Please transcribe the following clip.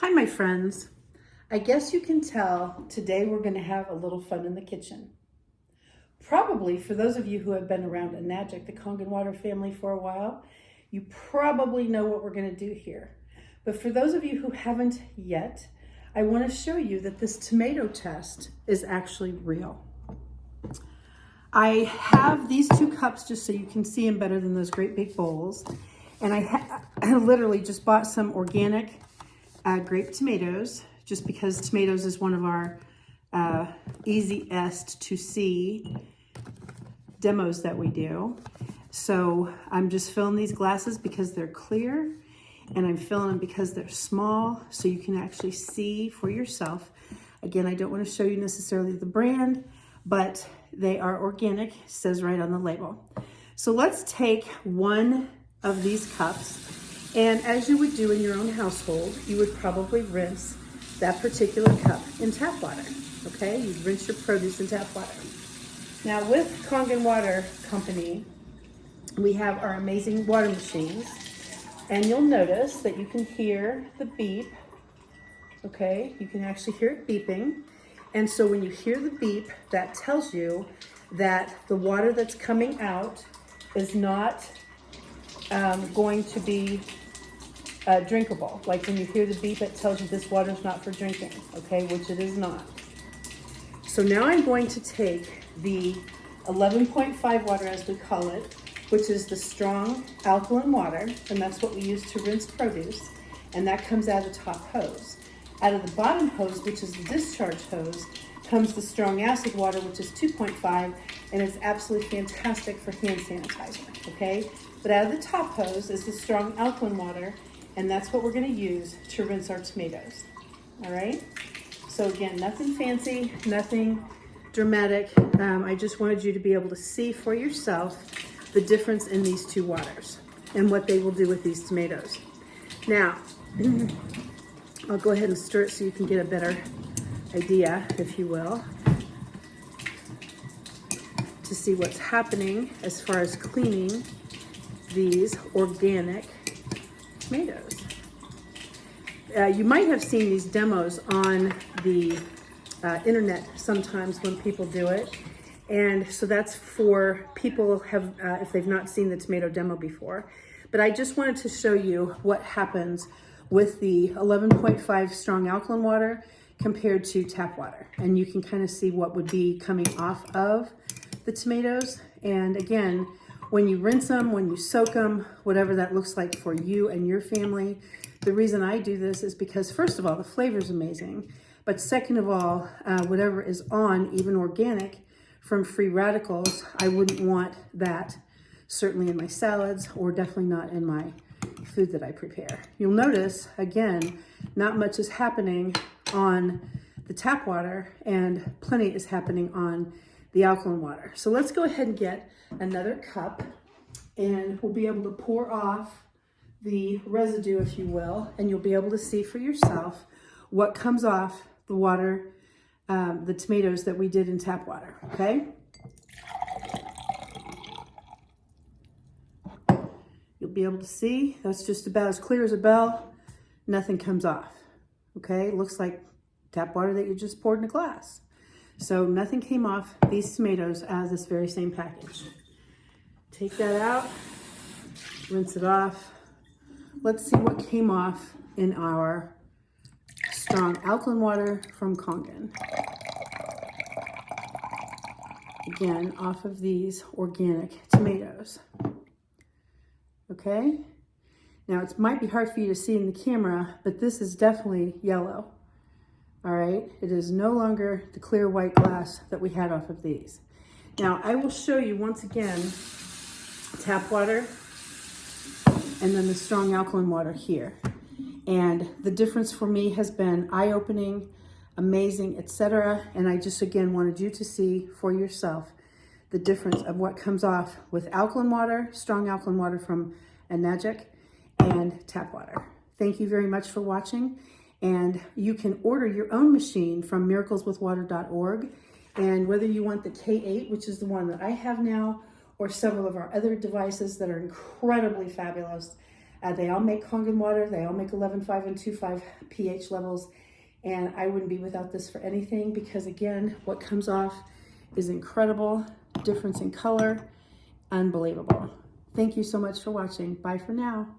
Hi, my friends. I guess you can tell today we're going to have a little fun in the kitchen. Probably for those of you who have been around Enagic, the Kangen-Water family, for a while, you probably know what we're going to do here. But for those of you who haven't yet, I want to show you that this tomato test is actually real. I have these 2 cups just so you can see them better than those great big bowls. And I literally just bought some organic grape tomatoes, just because tomatoes is one of our easiest to see demos that we do. So I'm just filling these glasses because they're clear, and I'm filling them because they're small so you can actually see for yourself. Again, I don't want to show you necessarily the brand, but they are organic, it says right on the label. So let's take one of these cups, and as you would do in your own household, you would probably rinse that particular cup in tap water, okay? You'd rinse your produce in tap water. Now with Kangen-Water Company, we have our amazing water machines, and you'll notice that you can hear the beep, okay? You can actually hear it beeping. And so when you hear the beep, that tells you that the water that's coming out is not going to be drinkable. Like when you hear the beep, it tells you this water is not for drinking, okay, which it is not. So now I'm going to take the 11.5 water, as we call it, which is the strong alkaline water, and that's what we use to rinse produce, and that comes out of the top hose. Out of the bottom hose, which is the discharge hose, comes the strong acid water, which is 2.5, and it's absolutely fantastic for hand sanitizer, okay? But out of the top hose is the strong alkaline water, and that's what we're going to use to rinse our tomatoes, all right? So again, nothing fancy, nothing dramatic. I just wanted you to be able to see for yourself the difference in these 2 waters and what they will do with these tomatoes. Now, I'll go ahead and stir it so you can get a better idea, if you will, to see what's happening as far as cleaning these organic tomatoes. You might have seen these demos on the internet sometimes when people do it, and so that's for people have if they've not seen the tomato demo before. But I just wanted to show you what happens with the 11.5 strong alkaline water compared to tap water, and you can kind of see what would be coming off of the tomatoes. And again, when you rinse them, when you soak them, whatever that looks like for you and your family, the reason I do this is because, first of all, the flavor is amazing, but second of all, whatever is on, even organic, from free radicals, I wouldn't want that certainly in my salads, or definitely not in my food that I prepare. You'll notice, again, not much is happening on the tap water and plenty is happening on the alkaline water. So let's go ahead and get another cup, and we'll be able to pour off the residue, if you will, and you'll be able to see for yourself what comes off the water, the tomatoes that we did in tap water, okay? You'll be able to see, that's just about as clear as a bell. Nothing comes off, okay? Looks like tap water that you just poured in a glass. So nothing came off these tomatoes out of this very same package. Take that out, rinse it off. Let's see what came off in our strong alkaline water from Kangen. Again, off of these organic tomatoes. Okay? Now it might be hard for you to see in the camera, but this is definitely yellow. All right, it is no longer the clear white glass that we had off of these. Now I will show you once again tap water and then the strong alkaline water here. And the difference for me has been eye-opening, amazing, etc. And I just again wanted you to see for yourself the difference of what comes off with alkaline water, strong alkaline water from Enagic, and tap water. Thank you very much for watching. And you can order your own machine from miracleswithwater.org. And whether you want the K8, which is the one that I have now, or several of our other devices that are incredibly fabulous, They all make Kangen water. They all make 11.5 and 2.5 pH levels. And I wouldn't be without this for anything because, again, what comes off is incredible. Difference in color, unbelievable. Thank you so much for watching. Bye for now.